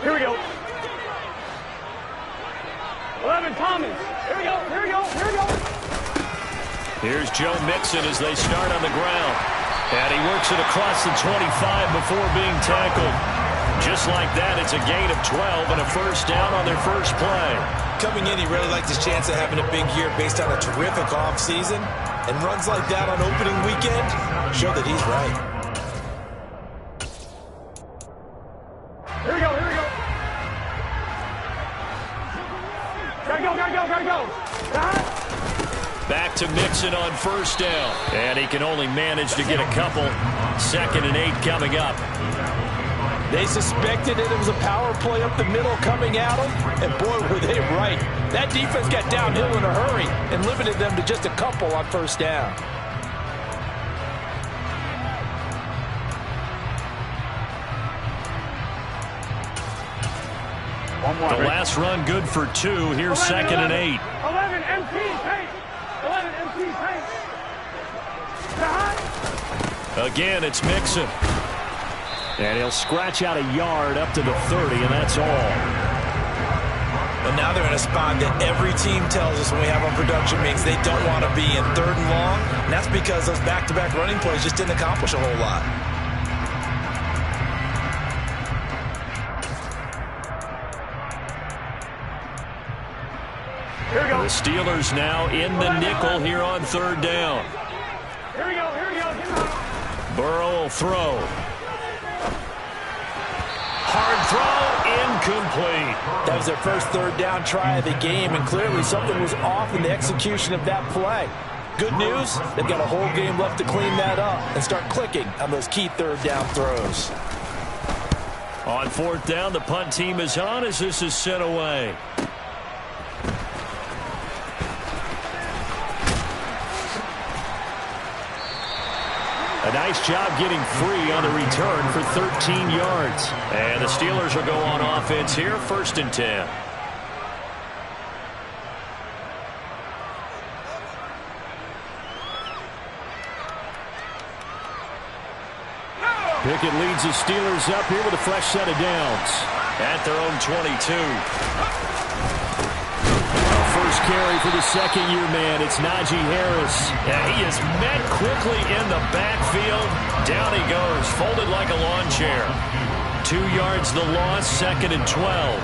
Here we go. 11, Thomas. Here we go, here we go, here we go. Here's Joe Mixon as they start on the ground. And he works it across the 25 before being tackled. Just like that, it's a gain of 12 and a first down on their first play. Coming in, he really liked his chance of having a big year based on a terrific offseason. And runs like that on opening weekend show that he's right. Here we go, here we go. Gotta go, gotta go, gotta go. Back to Mixon on first down. And he can only manage to get a couple. 2nd and 8 coming up. They suspected that it was a power play up the middle coming at them, and boy, were they right. That defense got downhill in a hurry and limited them to just a couple on first down. The last run good for 2. Here's 2nd and 8. 11 MP paint. 11 MP paint. Again, it's Mixon. And he'll scratch out a yard up to the 30, and that's all. Well, now they're in a spot that every team tells us when we have our production meetings they don't want to be in 3rd and long, and that's because those back-to-back running plays just didn't accomplish a whole lot. Here we go. The Steelers now in the nickel here on 3rd down. Here we go, here we go. Burrow will throw. Hard throw, incomplete. That was their first 3rd down try of the game, and clearly something was off in the execution of that play. Good news, they've got a whole game left to clean that up and start clicking on those key 3rd down throws. On 4th down, the punt team is on as this is sent away. A nice job getting free on the return for 13 yards. And the Steelers will go on offense here, 1st and 10. Pickett leads the Steelers up here with a fresh set of downs at their own 22. First carry for the 2nd-year man. It's Najee Harris. And he is met quickly in the backfield. Down he goes, folded like a lawn chair. 2 yards the loss, 2nd and 12.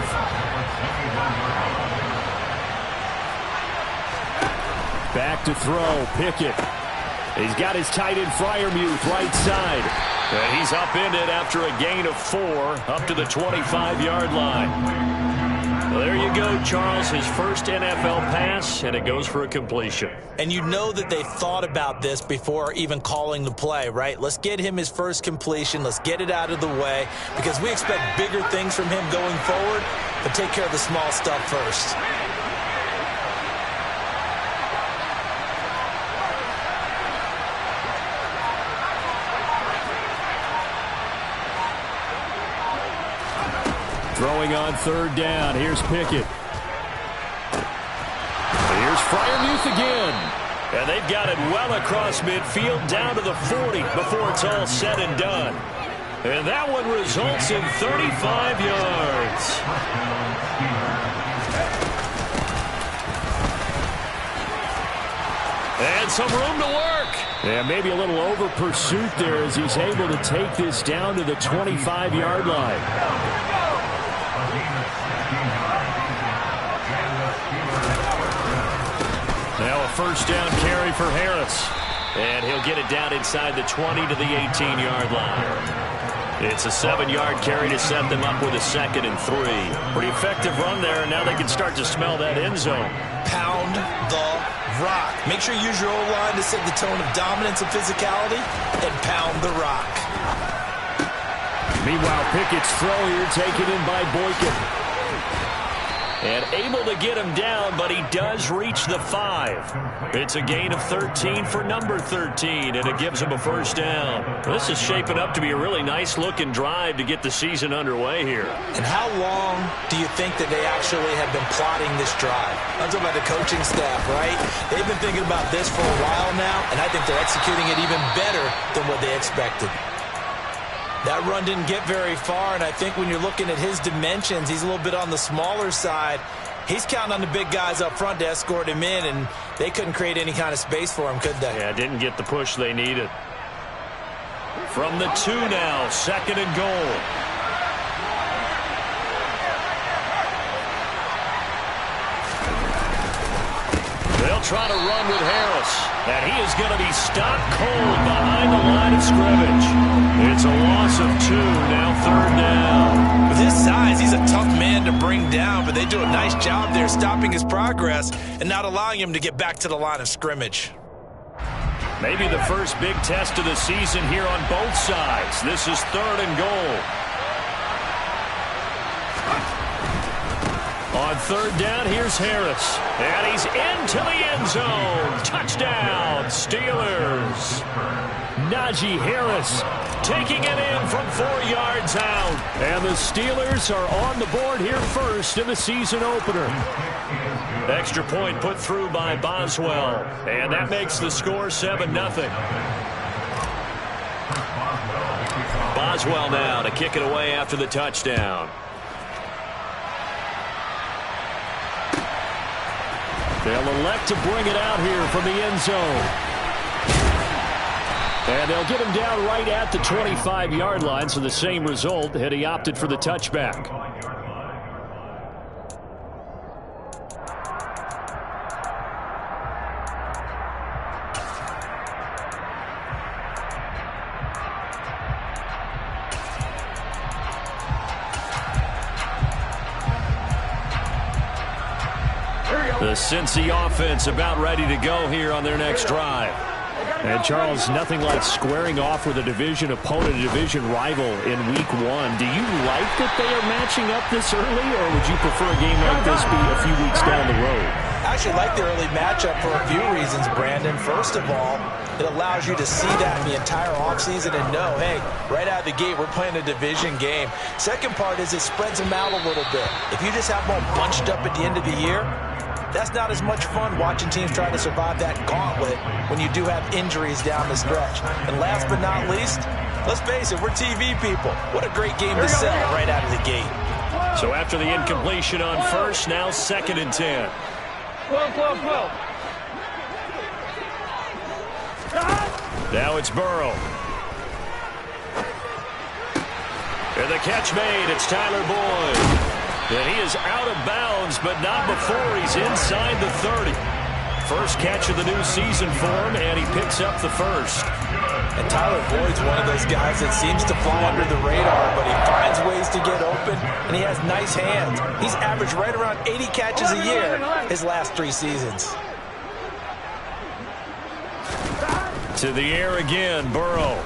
Back to throw, Pickett. He's got his tight end Freiermuth right side. And he's upended after a gain of 4 up to the 25-yard line. Well, there you go, Charles, his first NFL pass, and it goes for a completion. And you know that they thought about this before even calling the play, right? Let's get him his first completion. Let's get it out of the way because we expect bigger things from him going forward, but take care of the small stuff first. Throwing on 3rd down. Here's Pickett. Here's Freiermuth again. And they've got it well across midfield down to the 40 before it's all said and done. And that one results in 35 yards. And some room to work. Yeah, maybe a little over pursuit there as he's able to take this down to the 25-yard line. Now a first down carry for Harris. And he'll get it down inside the 20 to the 18-yard line. It's a 7-yard carry to set them up with a 2nd and 3. Pretty effective run there, and now they can start to smell that end zone. Pound the rock. Make sure you use your O-line to set the tone of dominance and physicality, and pound the rock. Meanwhile, Pickett's throw here taken in by Boykin. And able to get him down, but he does reach the 5. It's a gain of 13 for number 13, and it gives him a first down. This is shaping up to be a really nice-looking drive to get the season underway here. And how long do you think that they actually have been plotting this drive? I'm talking about the coaching staff, right? They've been thinking about this for a while now, and I think they're executing it even better than what they expected. That run didn't get very far, and I think when you're looking at his dimensions, he's a little bit on the smaller side. He's counting on the big guys up front to escort him in, and they couldn't create any kind of space for him, could they? Yeah, didn't get the push they needed. From the 2 now, 2nd and goal. They'll try to run with Harris, and he is going to be stopped cold behind the line of scrimmage. It's a loss of 2, now 3rd down. With his size, he's a tough man to bring down, but they do a nice job there stopping his progress and not allowing him to get back to the line of scrimmage. Maybe the first big test of the season here on both sides. This is 3rd and goal. On 3rd down, here's Harris. And he's into the end zone. Touchdown, Steelers. Najee Harris taking it in from 4 yards out. And the Steelers are on the board here first in the season opener. Extra point put through by Boswell. And that makes the score 7-0. Boswell now to kick it away after the touchdown. They'll elect to bring it out here from the end zone. And they'll get him down right at the 25-yard line, so the same result had he opted for the touchback. The Cincy offense about ready to go here on their next drive. And, Charles, nothing like squaring off with a division opponent, a division rival in Week 1. Do you like that they are matching up this early, or would you prefer a game like this be a few weeks down the road? I actually like the early matchup for a few reasons, Brandon. First of all, it allows you to see that in the entire offseason and know, hey, right out of the gate, we're playing a division game. Second part is it spreads them out a little bit. If you just have them all bunched up at the end of the year, that's not as much fun watching teams try to survive that gauntlet when you do have injuries down the stretch. And last but not least, let's face it, we're TV people. What a great game to sell right out of the gate. So after the incompletion on first, now 2nd and 10. 12. Now it's Burrow. And the catch made. It's Tyler Boyd. And he is out of bounds, but not before he's inside the 30. First catch of the new season for him, and he picks up the first. And Tyler Boyd's one of those guys that seems to fly under the radar, but he finds ways to get open, and he has nice hands. He's averaged right around 80 catches a year his last 3 seasons. To the air again, Burrow.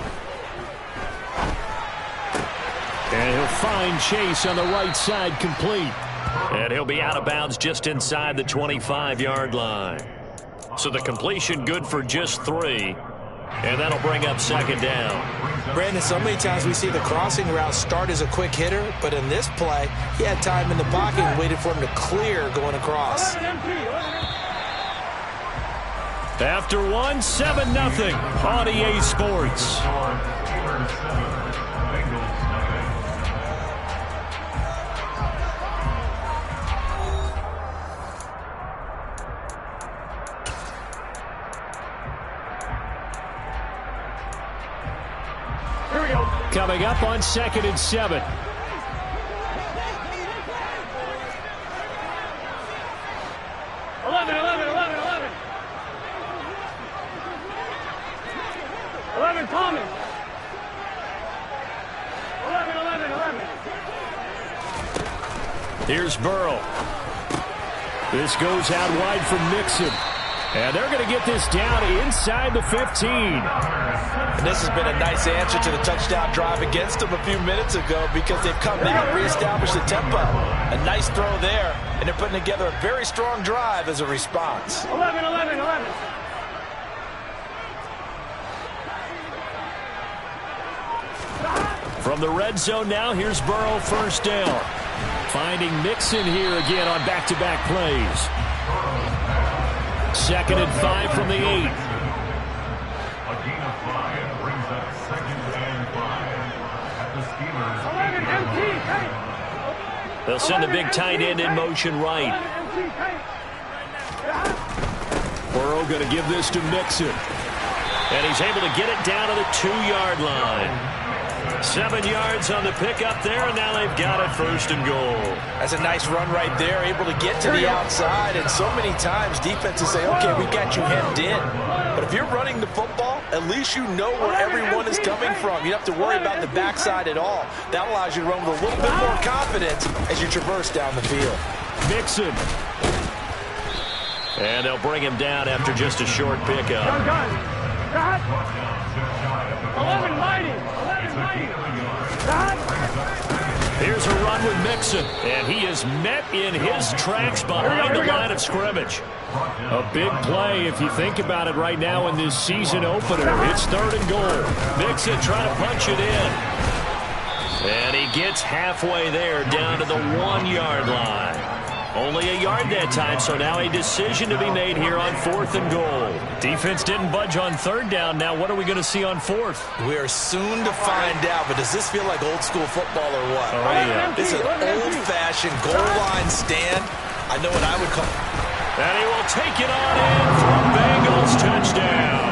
And he'll find Chase on the right side, complete. And he'll be out of bounds just inside the 25-yard line. So the completion good for just 3. And that'll bring up 2nd down. Brandon, so many times we see the crossing route start as a quick hitter, but in this play, he had time in the pocket and waited for him to clear going across. After 1, 7-0 on EA Sports. Coming up on 2nd and 7. Thomas. 11. Here's Burrow. This goes out wide from Mixon. And they're going to get this down inside the 15. And this has been a nice answer to the touchdown drive against them a few minutes ago because they've come in and reestablished the tempo. A nice throw there, and they're putting together a very strong drive as a response. 11. From the red zone now, here's Burrow, first down. Finding Mixon here again on back-to-back plays. 2nd and 5 from the 8. 11 MT, tight. They'll send the big tight end in motion right. Burrow going to give this to Mixon. And he's able to get it down to the 2-yard line. 7 yards on the pickup there, and now they've got it first and goal. That's a nice run right there, able to get to the outside. And so many times defenses say, okay, we got you hemmed in. But if you're running the football, at least you know where everyone is coming from. You don't have to worry about the backside at all. That allows you to run with a little bit more confidence as you traverse down the field. Mixon. And they'll bring him down after just a short pickup. 11 mighty. 11 mighty. Here's a run with Mixon, and he is met in his tracks behind the line of scrimmage. A big play if you think about it right now in this season opener. It's 3rd and goal. Mixon trying to punch it in. And he gets halfway there down to the 1-yard line. Only a yard that time, so now a decision to be made here on 4th and goal. Defense didn't budge on 3rd down. Now what are we going to see on 4th? We are soon to find out, but does this feel like old school football or what? Oh, yeah. This is an old-fashioned goal line stand. I know what I would call. And he will take it on in for a Bengals touchdown.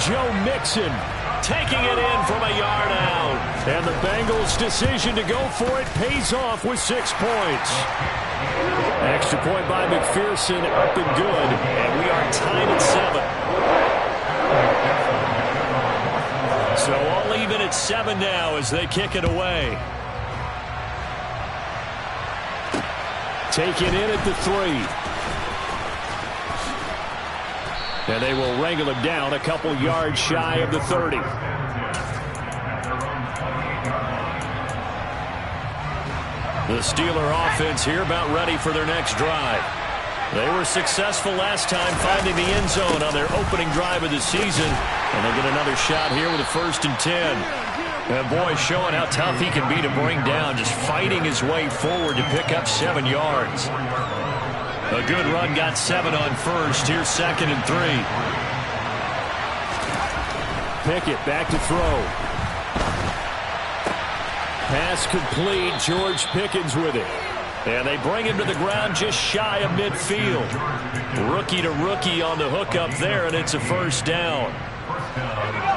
Joe Mixon taking it in from a yard out. And the Bengals' decision to go for it pays off with 6 points. Extra point by McPherson, up and good. And we are tied at 7. So all even at 7 now as they kick it away. Taken in at the 3. And they will wrangle him down a couple yards shy of the 30. The Steeler offense here about ready for their next drive. They were successful last time finding the end zone on their opening drive of the season. And they'll get another shot here with a 1st and 10. And boy, showing how tough he can be to bring down, just fighting his way forward to pick up 7 yards. A good run got 7 on 1st. Here's 2nd and 3. Pickett back to throw. Pass complete. George Pickens with it. And they bring him to the ground just shy of midfield. Rookie to rookie on the hookup there, and it's a 1st down.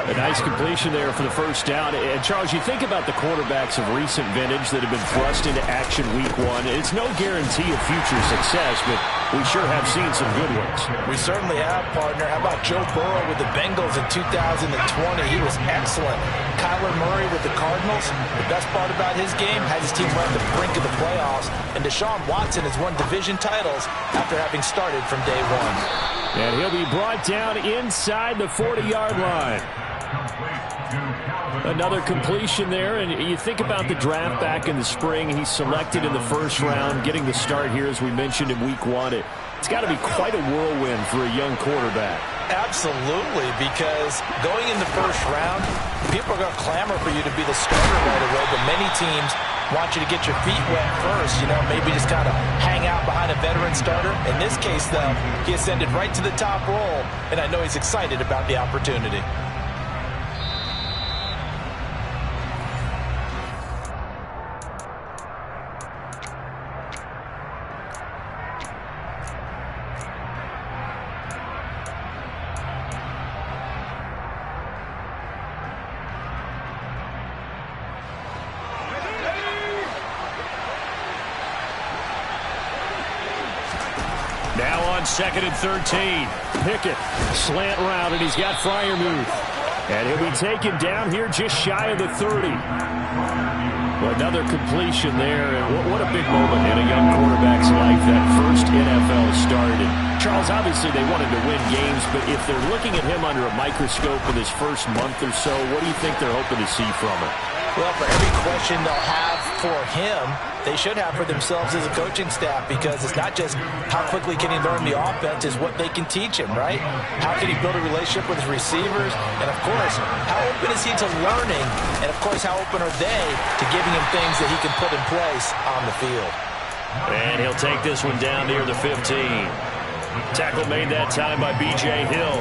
A nice completion there for the 1st down. And, Charles, you think about the quarterbacks of recent vintage that have been thrust into action week 1. It's no guarantee of future success, but we sure have seen some good ones. We certainly have, partner. How about Joe Burrow with the Bengals in 2020? He was excellent. Kyler Murray with the Cardinals. The best part about his game, had his team right at the brink of the playoffs. And Deshaun Watson has won division titles after having started from day 1. And he'll be brought down inside the 40-yard line. Another completion there, and you think about the draft back in the spring. He's selected in the 1st round, getting the start here, as we mentioned, in week 1. It's got to be quite a whirlwind for a young quarterback. Absolutely, because going in the 1st round, people are going to clamor for you to be the starter right away, but many teams want you to get your feet wet first, maybe just kind of hang out behind a veteran starter. In this case, though, he ascended right to the top role, and I know he's excited about the opportunity. Now on 2nd and 13. Pickett, slant route, and he's got Freiermuth. And he'll be taken down here just shy of the 30. Another completion there, and what a big moment in a young quarterback's life, that first NFL start. And Charles, obviously they wanted to win games, but if they're looking at him under a microscope in his first month or so, what do you think they're hoping to see from him? Well, for every question they'll have for him, they should have for themselves as a coaching staff, because it's not just how quickly can he learn the offense, is what they can teach him, right? How can he build a relationship with his receivers? And, of course, how open is he to learning? And, of course, how open are they to giving him things that he can put in place on the field? And he'll take this one down near the 15. Tackle made that time by B.J. Hill.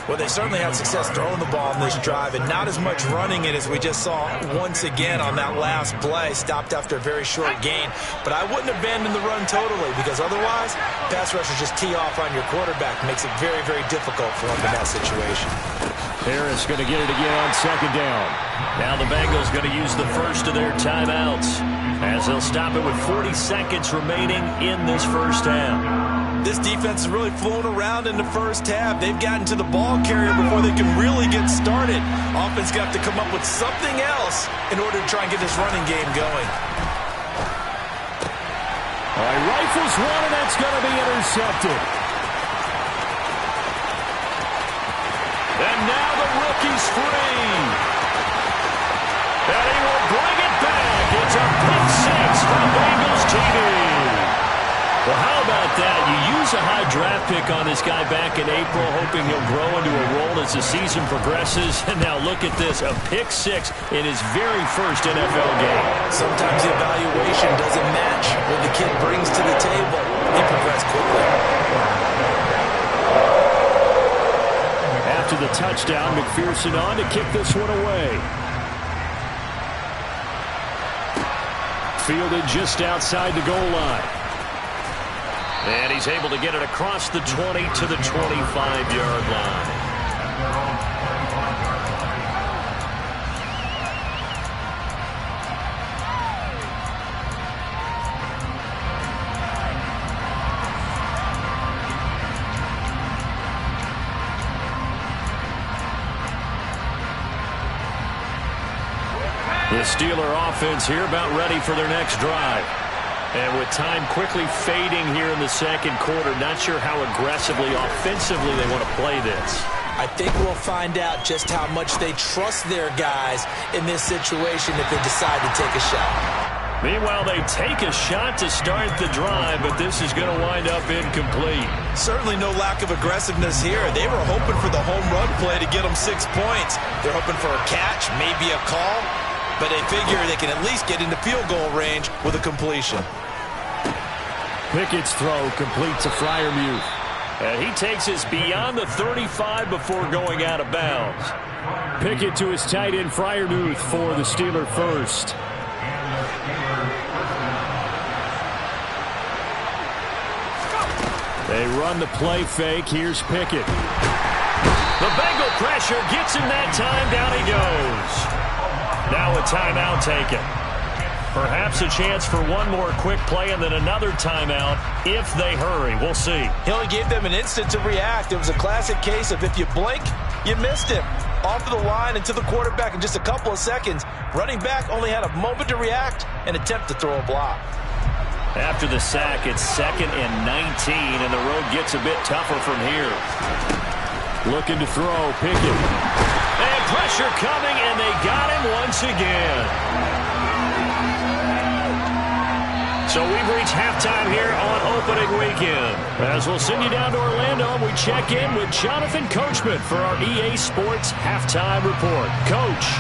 Well, they certainly had success throwing the ball in this drive, and not as much running it as we just saw once again on that last play. Stopped after a very short gain. But I wouldn't abandon the run totally, because otherwise, pass rushers just tee off on your quarterback. Makes it very, very difficult for him in that situation. Harris going to get it again on second down. Now the Bengals going to use the first of their timeouts, as they'll stop it with 40 seconds remaining in this first half. This defense has really flown around in the first half. They've gotten to the ball carrier before they can really get started. Offense got to come up with something else in order to try and get this running game going. All right, rifles one, and that's going to be intercepted. And now the rookie's free. And he will bring it back. It's a pick six from Bengals TV. Well, how about that? You use a high draft pick on this guy back in April, hoping he'll grow into a role as the season progresses. And now look at this, a pick six in his very first NFL game. Sometimes the evaluation doesn't match what the kid brings to the table. He progressed quickly. After the touchdown, McPherson on to kick this one away. Fielded just outside the goal line. And he's able to get it across the 20 to the 25-yard line. The Steeler offense here about ready for their next drive. And with time quickly fading here in the second quarter, not sure how aggressively, offensively they want to play this. I think we'll find out just how much they trust their guys in this situation if they decide to take a shot. Meanwhile, they take a shot to start the drive, but this is going to wind up incomplete. Certainly no lack of aggressiveness here. They were hoping for the home run play to get them 6 points. They're hoping for a catch, maybe a call. But they figure they can at least get into field goal range with a completion. Pickett's throw complete to Freiermuth. And he takes us beyond the 35 before going out of bounds. Pickett to his tight end Freiermuth for the Steeler first. They run the play fake. Here's Pickett. The Bengal pressure gets him that time. Down he goes. Now a timeout taken. Perhaps a chance for one more quick play and then another timeout if they hurry. We'll see. He only gave them an instant to react. It was a classic case of if you blink, you missed him. Off of the line and to the quarterback in just a couple of seconds. Running back only had a moment to react and attempt to throw a block. After the sack, it's 2nd and 19, and the road gets a bit tougher from here. Looking to throw, Pickett. And pressure coming, and they got him once again. So we've reached halftime here on opening weekend. As we'll send you down to Orlando, and we check in with Jonathan Coachman for our EA Sports Halftime Report. Coach.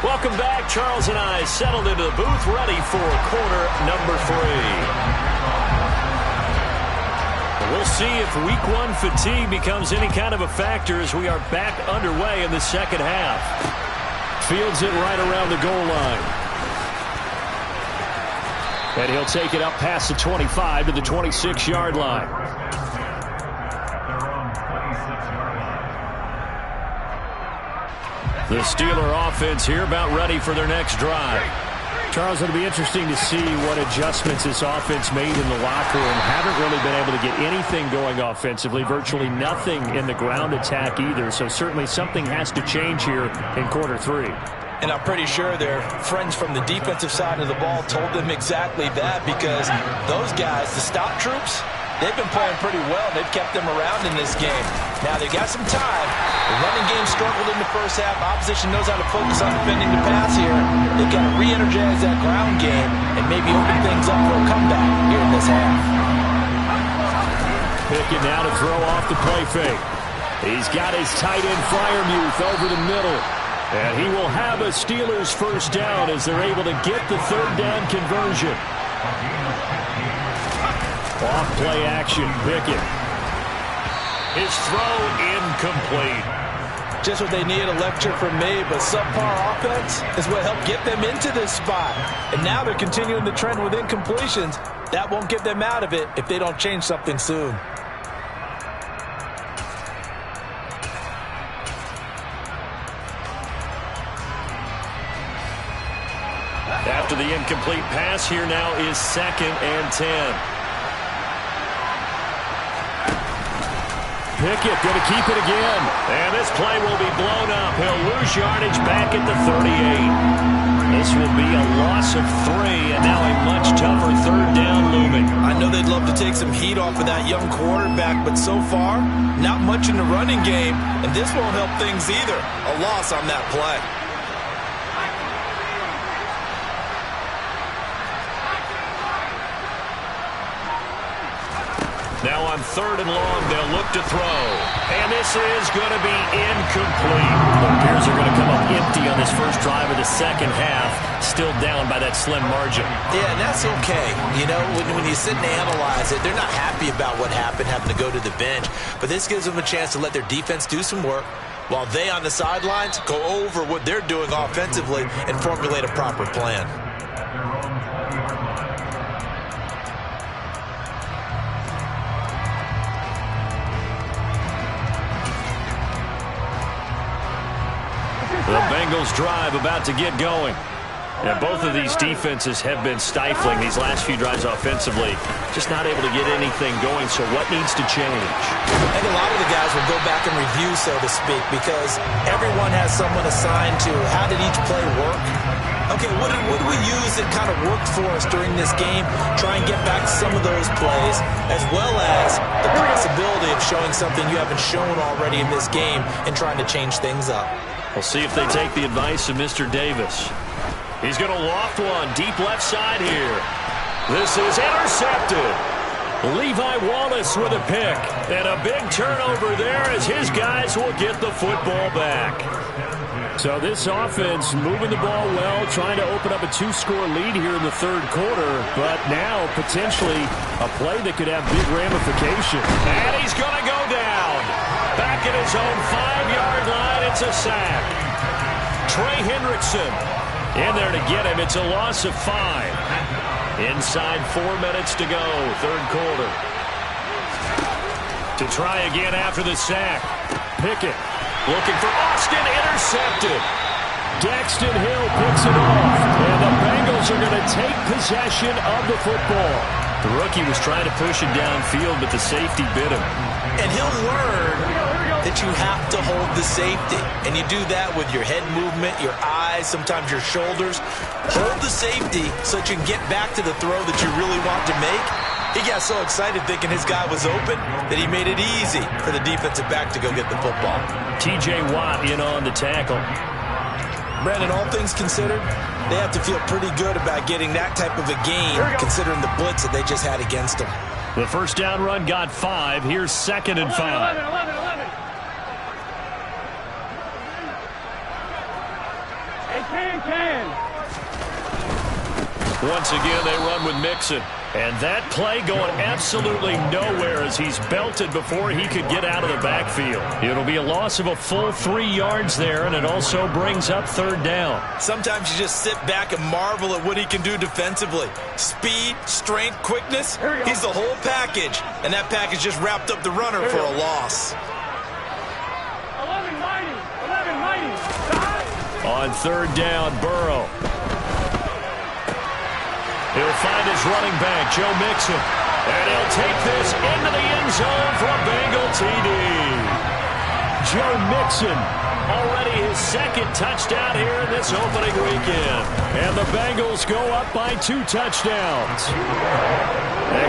Welcome back. Charles and I settled into the booth, ready for quarter number 3. We'll see if week 1 fatigue becomes any kind of a factor as we are back underway in the second half. Fields it right around the goal line. And he'll take it up past the 25 to the 26-yard line. The Steeler offense here about ready for their next drive. Charles, it'll be interesting to see what adjustments this offense made in the locker room. Haven't really been able to get anything going offensively, virtually nothing in the ground attack either. So certainly something has to change here in quarter 3. And I'm pretty sure their friends from the defensive side of the ball told them exactly that, because those guys, the stop troops, they've been playing pretty well. They've kept them around in this game. Now they've got some time. The running game struggled in the first half. Opposition knows how to focus on defending the pass here. They've got to re-energize that ground game and maybe open things up for a comeback here in this half. Pickett now to throw off the play fake. He's got his tight end Freiermuth over the middle. And he will have a Steelers first down as they're able to get the third down conversion. Off play action, Pickett. His throw incomplete. Just what they need, a lecture from me, but subpar offense is what helped get them into this spot. And now they're continuing the trend with incompletions. That won't get them out of it if they don't change something soon. After the incomplete pass, here now is 2nd and 10. Pickett going to keep it again. And this play will be blown up. He'll lose yardage back at the 38. This will be a loss of 3, and now a much tougher third down looming. I know they'd love to take some heat off of that young quarterback, but so far, not much in the running game, and this won't help things either. A loss on that play. Now on 3rd and long, they'll look to throw. And this is going to be incomplete. The Bears are going to come up empty on this first drive of the second half, still down by that slim margin. Yeah, and that's okay. You know, when you sit and analyze it, they're not happy about what happened, having to go to the bench. But this gives them a chance to let their defense do some work while they on the sidelines go over what they're doing offensively and formulate a proper plan. The Bengals drive about to get going. And both of these defenses have been stifling these last few drives offensively. Just not able to get anything going, so what needs to change? I think a lot of the guys will go back and review, so to speak, because everyone has someone assigned to how did each play work. Okay, what did we use that kind of worked for us during this game? Try and get back to some of those plays, as well as the possibility of showing something you haven't shown already in this game and trying to change things up. We'll see if they take the advice of Mr. Davis. He's going to loft one deep left side here. This is intercepted. Levi Wallace with a pick. And a big turnover there as his guys will get the football back. So this offense moving the ball well, trying to open up a 2-score lead here in the third quarter. But now potentially a play that could have big ramifications. And he's going to go down. Back at his own 5-yard line, it's a sack. Trey Hendrickson in there to get him. It's a loss of 5. Inside 4 minutes to go, third quarter. To try again after the sack. Pickett looking for Austin, intercepted. Daxton Hill picks it off, and the Bengals are going to take possession of the football. The rookie was trying to push it downfield, but the safety bit him. And he'll learn that you have to hold the safety. And you do that with your head movement, your eyes, sometimes your shoulders. Hold the safety so that you can get back to the throw that you really want to make. He got so excited thinking his guy was open that he made it easy for the defensive back to go get the football. T.J. Watt in on the tackle. Brandon, all things considered, they have to feel pretty good about getting that type of a gain considering the blitz that they just had against them. The first down run got 5. Here's 2nd and 5. 11. Hey, can. Once again, they run with Mixon. And that play going absolutely nowhere as he's belted before he could get out of the backfield. It'll be a loss of a full 3 yards there, and it also brings up third down. Sometimes you just sit back and marvel at what he can do defensively. Speed, strength, quickness, he's the whole package. And that package just wrapped up the runner for a loss. 11 mighty. On third down, Burrow. He'll find his running back, Joe Mixon. And he'll take this into the end zone for a Bengal TD. Joe Mixon, already his 2nd touchdown here in this opening weekend. And the Bengals go up by 2 touchdowns.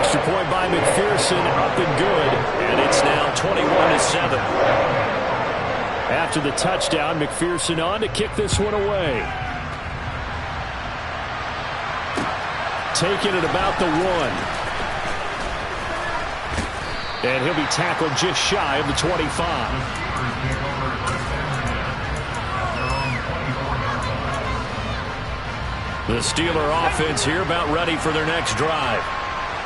Extra point by McPherson, up and good. And it's now 21-7. After the touchdown, McPherson on to kick this one away. Taking it about the 1. And he'll be tackled just shy of the 25. The Steeler offense here about ready for their next drive.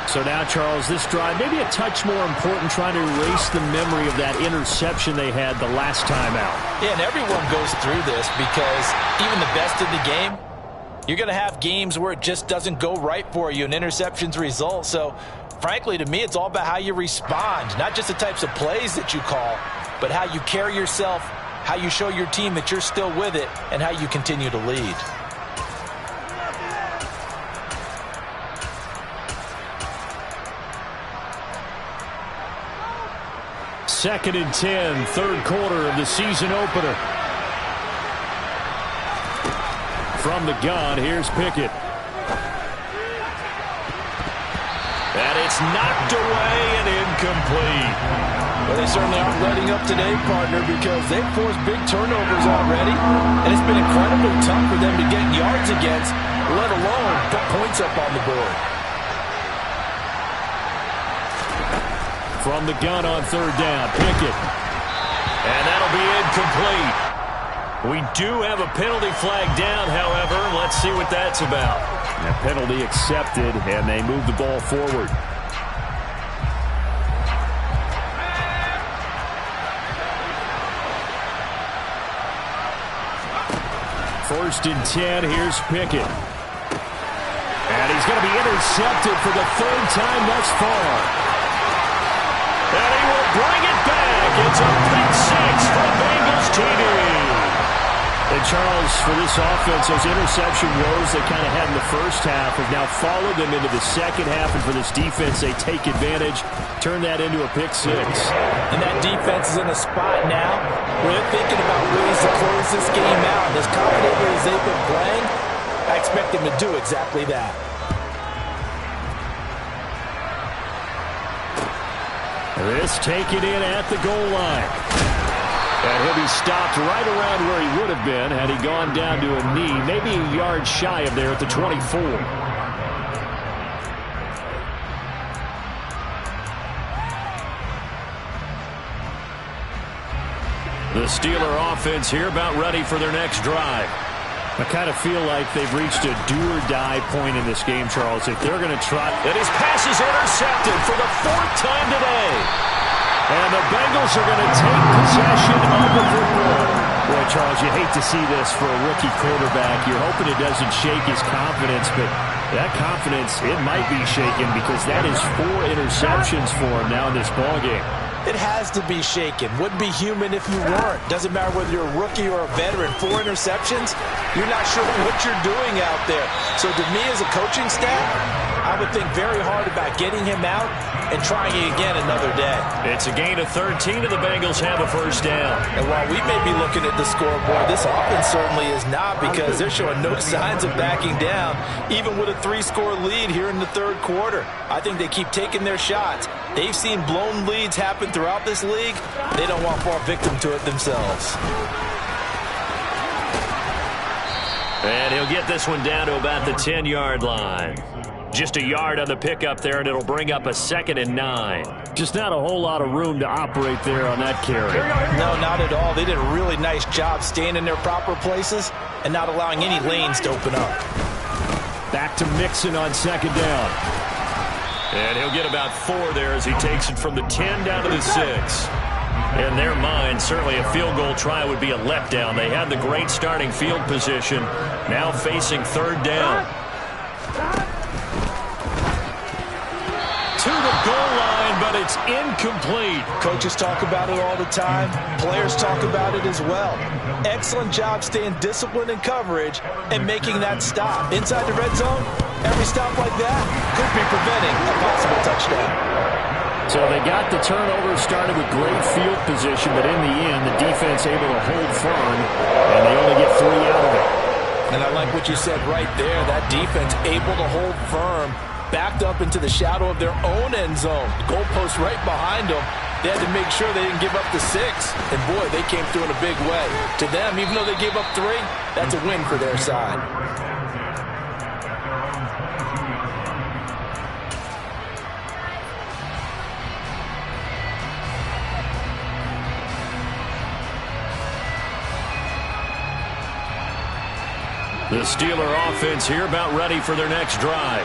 So now, Charles, this drive maybe a touch more important, trying to erase the memory of that interception they had the last time out. Yeah, and everyone goes through this because even the best in the game, you're going to have games where it just doesn't go right for you and interceptions result. So, frankly, to me, it's all about how you respond, not just the types of plays that you call, but how you carry yourself, how you show your team that you're still with it, and how you continue to lead. Second and 10, third quarter of the season opener. From the gun, here's Pickett. And it's knocked away and incomplete. Well, they certainly aren't letting up today, partner, because they've forced big turnovers already, and it's been incredibly tough for them to get yards against, let alone put points up on the board. From the gun on third down, Pickett. And that'll be incomplete. We do have a penalty flag down, however. Let's see what that's about. A penalty accepted, and they move the ball forward. First and 10, here's Pickett. And he's going to be intercepted for the third time thus far. And he will bring it back. It's a pick six for Bengals TD. And Charles, for this offense, those interception woes they kind of had in the first half have now followed them into the second half. And for this defense, they take advantage, turn that into a pick six. And that defense is in a spot now where they're thinking about ways to close this game out. And as confidently as they've been playing, I expect them to do exactly that. This taken in at the goal line. And he'll be stopped right around where he would have been had he gone down to a knee, maybe a yard shy of there at the 24. The Steeler offense here about ready for their next drive. I kind of feel like they've reached a do-or-die point in this game, Charles. If they're going to try... And his pass is intercepted for the fourth time today. And the Bengals are going to take possession of the football. Boy, Charles, you hate to see this for a rookie quarterback. You're hoping it doesn't shake his confidence, but that confidence, it might be shaken because that is 4 interceptions for him now in this ballgame. It has to be shaken. Wouldn't be human if you weren't. Doesn't matter whether you're a rookie or a veteran. 4 interceptions, you're not sure what you're doing out there. So to me as a coaching staff, I would think very hard about getting him out and trying it again another day. It's a gain of 13 and the Bengals have a first down. And while we may be looking at the scoreboard, this offense certainly is not because they're showing no signs of backing down, even with a 3-score lead here in the third quarter. I think they keep taking their shots. They've seen blown leads happen throughout this league. They don't want to fall victim to it themselves. And he'll get this one down to about the 10-yard line. Just a yard on the pickup there, and it'll bring up a 2nd and 9. Just not a whole lot of room to operate there on that carry. No, not at all. They did a really nice job staying in their proper places and not allowing any lanes to open up. Back to Mixon on 2nd down. And he'll get about 4 there as he takes it from the 10 down to the 6. In their mind, certainly a field goal try would be a letdown. They had the great starting field position, now facing 3rd down. To the goal line, but it's incomplete. Coaches talk about it all the time. Players talk about it as well. Excellent job staying disciplined in coverage and making that stop. Inside the red zone, every stop like that could be preventing a possible touchdown. So they got the turnover started with great field position, but in the end, the defense able to hold firm, and they only get 3 out of it. And I like what you said right there. That defense able to hold firm, backed up into the shadow of their own end zone. The goalpost right behind them. They had to make sure they didn't give up the 6. And, boy, they came through in a big way. To them, even though they gave up 3, that's a win for their side. The Steeler offense here about ready for their next drive.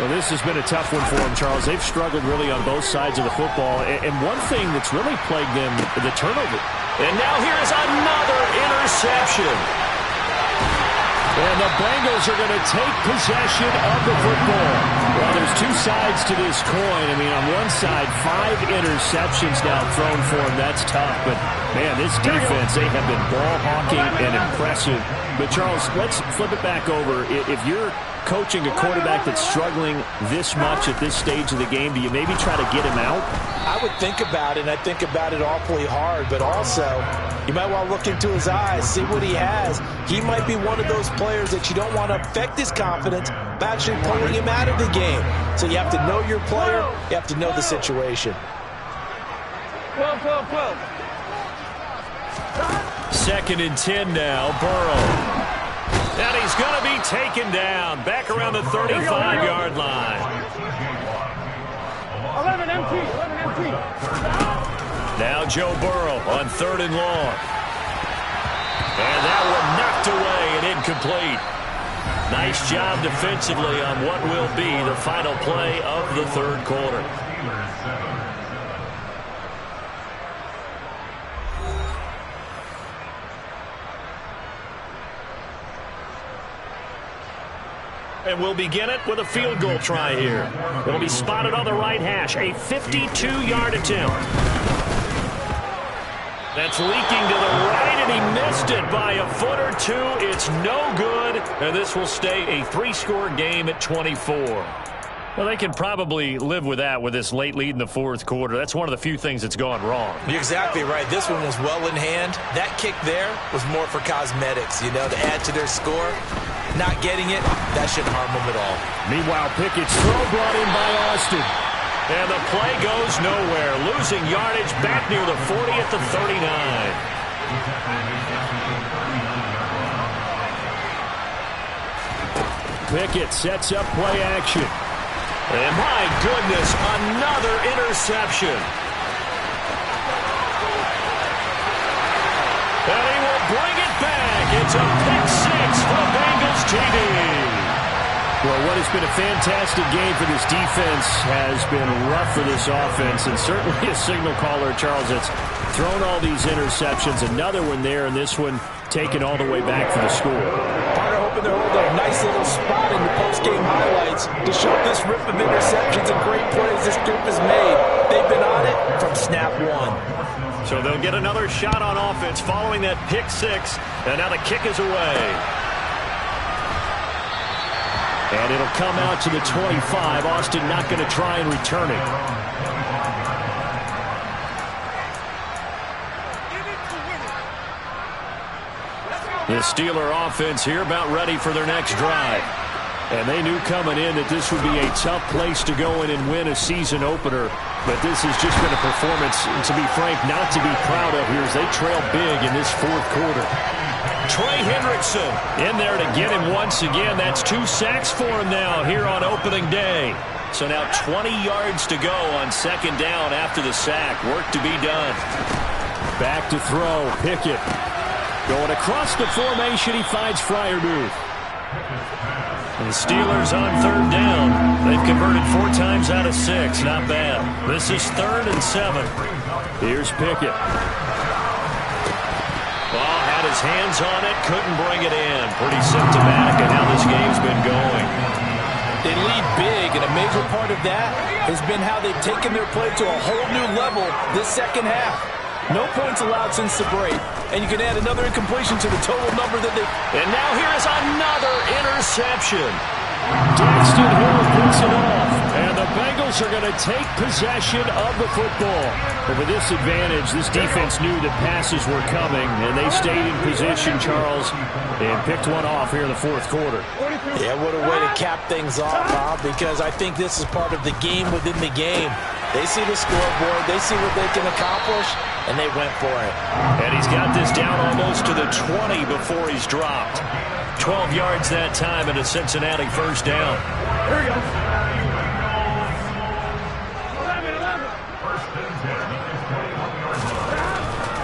Well, this has been a tough one for them, Charles. They've struggled really on both sides of the football. And one thing that's really plagued them, the turnover. And now here's another interception. And the Bengals are going to take possession of the football. Well, there's two sides to this coin. I mean, on one side, 5 interceptions now thrown for them. That's tough. But, man, this defense, they have been ball hawking and impressive. But, Charles, let's flip it back over. If you're coaching a quarterback that's struggling this much at this stage of the game, do you maybe try to get him out? I would think about it, and I think about it awfully hard. But also, you might want to look into his eyes, see what he has. He might be one of those players that you don't want to affect his confidence by actually pulling him out of the game. So you have to know your player. You have to know the situation. 12. 2nd and 10 now, Burrow. And he's going to be taken down back around the 35-yard line. 11 empty. Now Joe Burrow on 3rd and long. And that one knocked away and incomplete. Nice job defensively on what will be the final play of the 3rd quarter. And we'll begin it with a field goal try here. It'll be spotted on the right hash. A 52-yard attempt. That's leaking to the right, and he missed it by a foot or two. It's no good, and this will stay a 3-score game at 24. Well, they can probably live with that with this late lead in the 4th quarter. That's one of the few things that's gone wrong. You're exactly right. This one was well in hand. That kick there was more for cosmetics, to add to their score. Not getting it, that shouldn't harm them at all. Meanwhile, Pickett's throw brought in by Austin. And the play goes nowhere. Losing yardage back near the 40 at the 39. Pickett sets up play action. And my goodness, another interception. And he will bring it back. It's a pick-6 for the Bengals TD. Well, what has been a fantastic game for this defense has been rough for this offense, and certainly a signal caller, Charles, that's thrown all these interceptions. Another one there, and this one taken all the way back for the score. Partner hoping to hold a nice little spot in the post-game highlights to show this rip of interceptions and great plays this group has made. They've been on it from snap 1. So they'll get another shot on offense following that pick-6, and now the kick is away. And it'll come out to the 25. Austin not going to try and return it. The Steeler offense here about ready for their next drive. And they knew coming in that this would be a tough place to go in and win a season opener. But this has just been a performance, to be frank, not to be proud of here as they trail big in this 4th quarter. Trey Hendrickson in there to get him once again. That's 2 sacks for him now here on opening day. So now 20 yards to go on 2nd down after the sack. Work to be done. Back to throw. Pickett going across the formation. He finds Freiermuth. And the Steelers on 3rd down. They've converted 4 times out of 6. Not bad. This is 3rd and 7. Here's Pickett. Had his hands on it, couldn't bring it in. Pretty symptomatic of how this game's been going. They lead big, and a major part of that has been how they've taken their play to a whole new level this 2nd half. No points allowed since the break, and you can add another incompletion to the total number that they... And now here is another interception. Daxton Hill picks it off, and the Bengals are going to take possession of the football. But with this advantage, this defense knew that passes were coming, and they stayed in position, Charles, and picked one off here in the 4th quarter. Yeah, what a way to cap things off, Bob, because I think this is part of the game within the game. They see the scoreboard, they see what they can accomplish, and they went for it. And he's got this down almost to the 20 before he's dropped. 12 yards that time and a Cincinnati 1st down. Here we go. 11.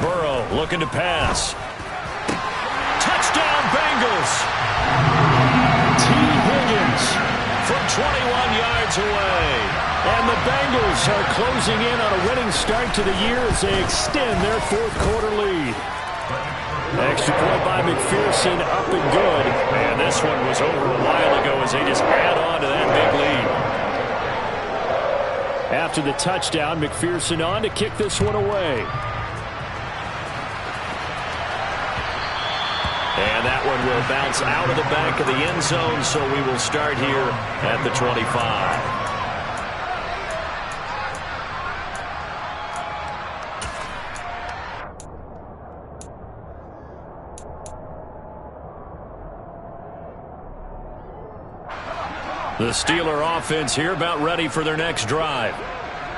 Burrow looking to pass. Touchdown Bengals. T. Higgins from 21 yards away. And the Bengals are closing in on a winning start to the year as they extend their fourth-quarter lead. Extra point by McPherson, up and good. And this one was over a while ago as they just add on to that big lead. After the touchdown, McPherson on to kick this one away. And that one will bounce out of the back of the end zone, so we will start here at the 25. The Steeler offense here about ready for their next drive.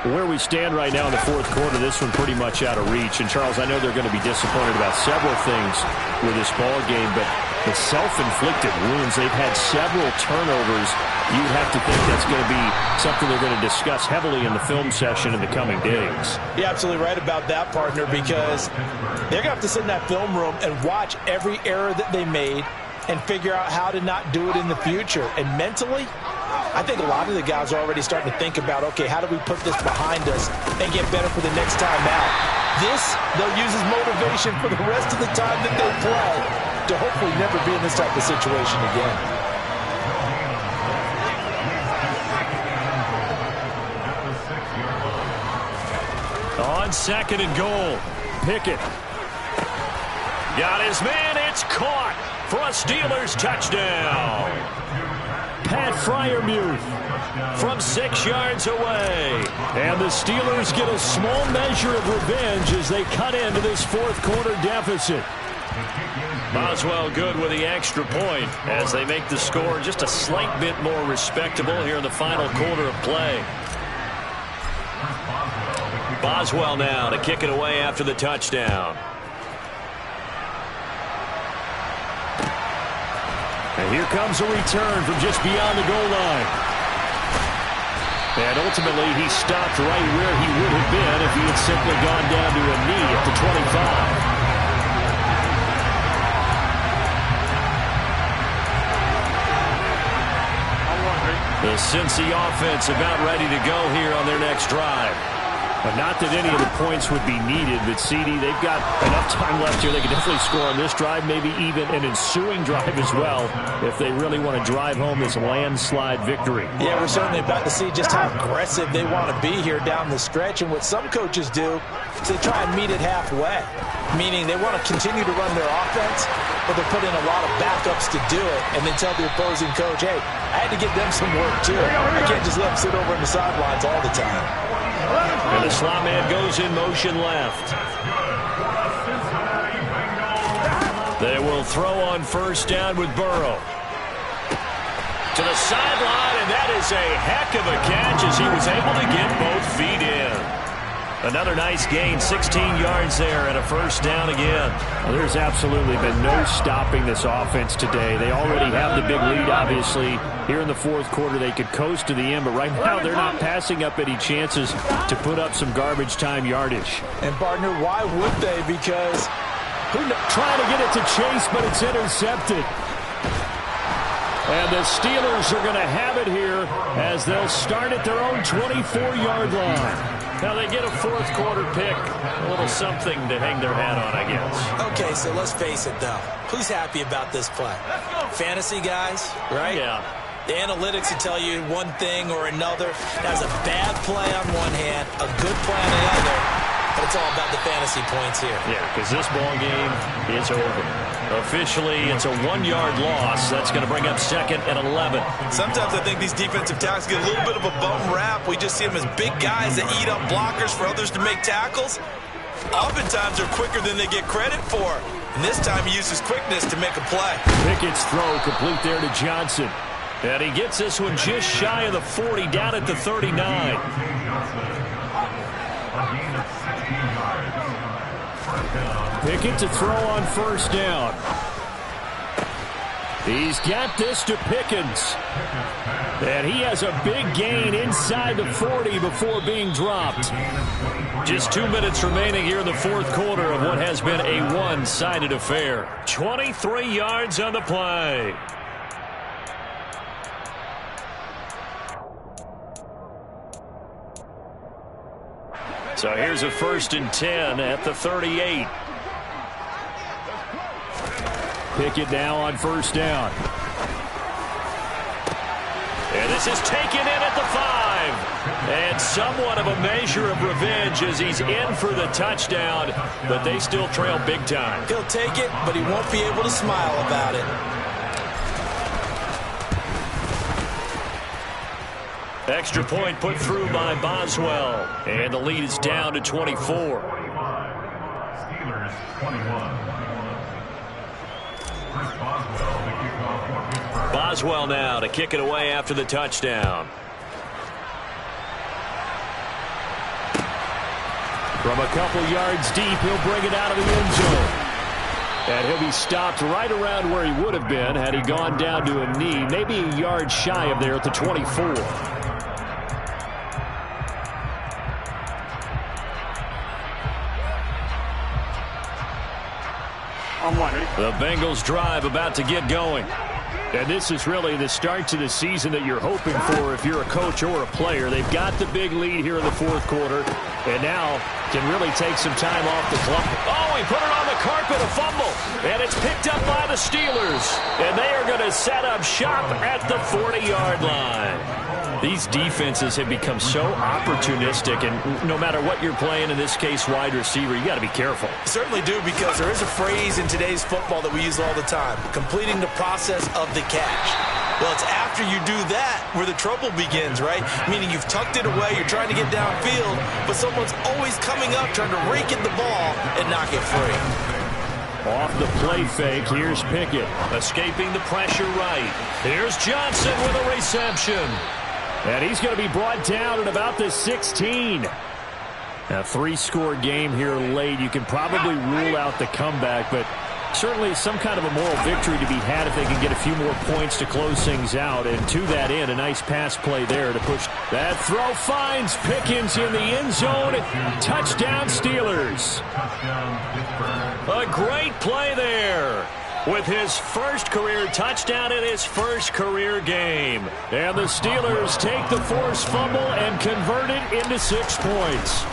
Where we stand right now in the fourth quarter, this one pretty much out of reach. And, Charles, I know they're going to be disappointed about several things with this ball game, but the self-inflicted wounds, they've had several turnovers. You'd have to think that's going to be something they're going to discuss heavily in the film session in the coming days. You're absolutely right about that, partner, because they're going to have to sit in that film room and watch every error that they made and figure out how to not do it in the future. And mentally, I think a lot of the guys are already starting to think about, okay, how do we put this behind us and get better for the next time out? This, they'll use as motivation for the rest of the time that they play to hopefully never be in this type of situation again. On second and goal, Pickett. got his man, it's caught for a Steelers touchdown. Pat Freiermuth From 6 yards away. And the Steelers get a small measure of revenge as they cut into this fourth quarter deficit. Boswell good with the extra point as they make the score just a slight bit more respectable here in the final quarter of play. Boswell now to kick it away after the touchdown. And here comes a return from just beyond the goal line. And ultimately, he stopped right where he would have been if he had simply gone down to a knee at the 25. The Cincy offense about ready to go here on their next drive. But not that any of the points would be needed, but CD, they've got enough time left here. They can definitely score on this drive, maybe even an ensuing drive as well, if they really want to drive home this landslide victory. Yeah, we're certainly about to see just how aggressive they want to be here down the stretch. And what some coaches do is they try and meet it halfway, meaning they want to continue to run their offense, but they put in a lot of backups to do it, and then tell the opposing coach, hey, I had to give them some work too. I can't just let them sit over on the sidelines all the time. And the slot man goes in motion left. They will throw on first down with Burrow. To the sideline, and that is a heck of a catch as he was able to get both feet in. Another nice gain, 16 yards there, and a first down again. Well, there's absolutely been no stopping this offense today. They already have the big lead, obviously. Here in the fourth quarter, they could coast to the end, but right now they're not passing up any chances to put up some garbage time yardage. And, partner, why would they? Because trying to get it to Chase, but it's intercepted. And the Steelers are going to have it here as they'll start at their own 24-yard line. Now they get a fourth quarter pick, a little something to hang their hat on, I guess. Okay, so let's face it, though. Who's happy about this play? Fantasy guys, right? Yeah. The analytics will tell you one thing or another. That's a bad play on one hand, a good play on the other, but it's all about the fantasy points here. Yeah, because this ball game is over. Officially, it's a 1-yard loss. That's going to bring up second and 11. Sometimes I think these defensive tackles get a little bit of a bum rap. We just see them as big guys that eat up blockers for others to make tackles. Oftentimes, they're quicker than they get credit for. And this time, he uses quickness to make a play. Pickett's throw complete there to Johnson. And he gets this one just shy of the 40, down at the 39. Pickett to throw on first down. He's got this to Pickens. And he has a big gain inside the 40 before being dropped. Just 2 minutes remaining here in the fourth quarter of what has been a one-sided affair. 23 yards on the play. So here's a 1st and 10 at the 38. Pickett now on 1st down. And this is taken in at the 5. And somewhat of a measure of revenge as he's in for the touchdown, but they still trail big time. He'll take it, but he won't be able to smile about it. Extra point put through by Boswell. And the lead is down to 24. Steelers 21. Boswell now to kick it away after the touchdown. From a couple yards deep, he'll bring it out of the end zone. And he'll be stopped right around where he would have been had he gone down to a knee, maybe a yard shy of there at the 24. The Bengals drive about to get going. And this is really the start to the season that you're hoping for if you're a coach or a player. They've got the big lead here in the fourth quarter, and now can really take some time off the clock. Oh, he put it on the carpet, a fumble. And it's picked up by the Steelers. And they are going to set up shop at the 40-yard line. These defenses have become so opportunistic, and no matter what you're playing, in this case wide receiver, you got to be careful. Certainly do, because there is a phrase in today's football that we use all the time, completing the process of the catch. Well, it's after you do that where the trouble begins, right? Meaning you've tucked it away, you're trying to get downfield, but someone's always coming up trying to rake at the ball and knock it free. Off the play fake, here's Pickett. Escaping the pressure right. Here's Johnson with a reception. And he's going to be brought down at about the 16. A 3-score game here late. You can probably rule out the comeback, but certainly some kind of a moral victory to be had if they can get a few more points to close things out. And to that end, a nice pass play there to push. That throw finds Pickens in the end zone. Touchdown, Steelers. A great play there, with his first career touchdown in his first career game. And the Steelers take the forced fumble and convert it into 6 points.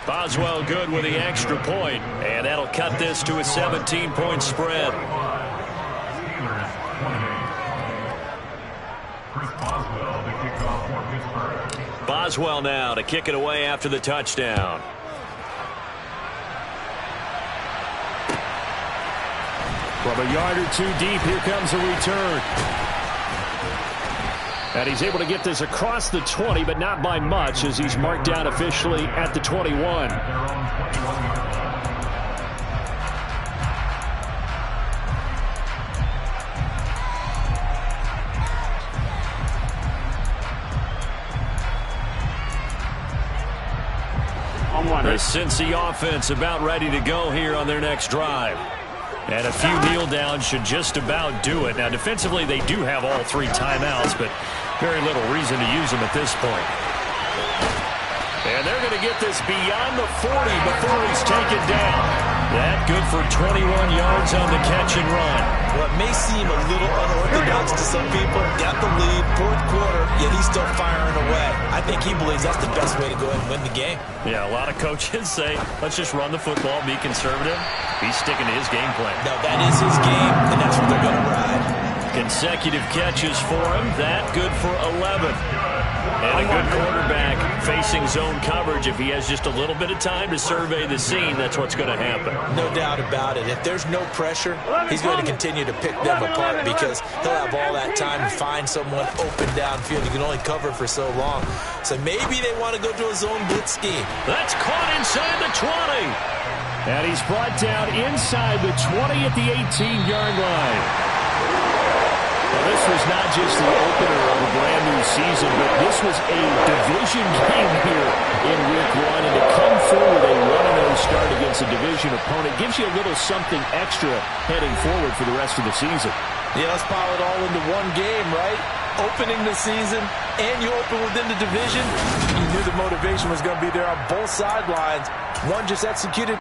Boswell good with the extra point, and that'll cut this to a 17-point spread. Boswell now to kick it away after the touchdown. From a yard or 2 deep, here comes a return. And he's able to get this across the 20, but not by much, as he's marked down officially at the 21. The Cincy offense about ready to go here on their next drive. And a few kneel downs should just about do it. Now, defensively, they do have all 3 timeouts, but very little reason to use them at this point. And they're going to get this beyond the 40 before he's taken down. That good for 21 yards on the catch and run. Well, it may seem a little unorthodox to some people. Got the lead, fourth quarter, yet he's still firing away. I think he believes that's the best way to go ahead and win the game. Yeah, a lot of coaches say, let's just run the football, be conservative. He's sticking to his game plan. No, that is his game, and that's what they're going to ride. Consecutive catches for him. That good for 11. And a good quarterback facing zone coverage. If he has just a little bit of time to survey the scene, that's what's going to happen. No doubt about it. If there's no pressure, he's going to continue to pick them apart because he'll have all that time to find someone open downfield. He can only cover for so long. So maybe they want to go to a zone blitz scheme. That's caught inside the 20. And he's brought down inside the 20 at the 18-yard line. Well, this was not just the opener of a brand-new season, but this was a division game here in Week 1. And to come through with a 1-0 start against against a division opponent gives you a little something extra heading forward for the rest of the season. Yeah, let's pile it all into one game, right? Opening the season, and you open within the division. You knew the motivation was going to be there on both sidelines. One just executed.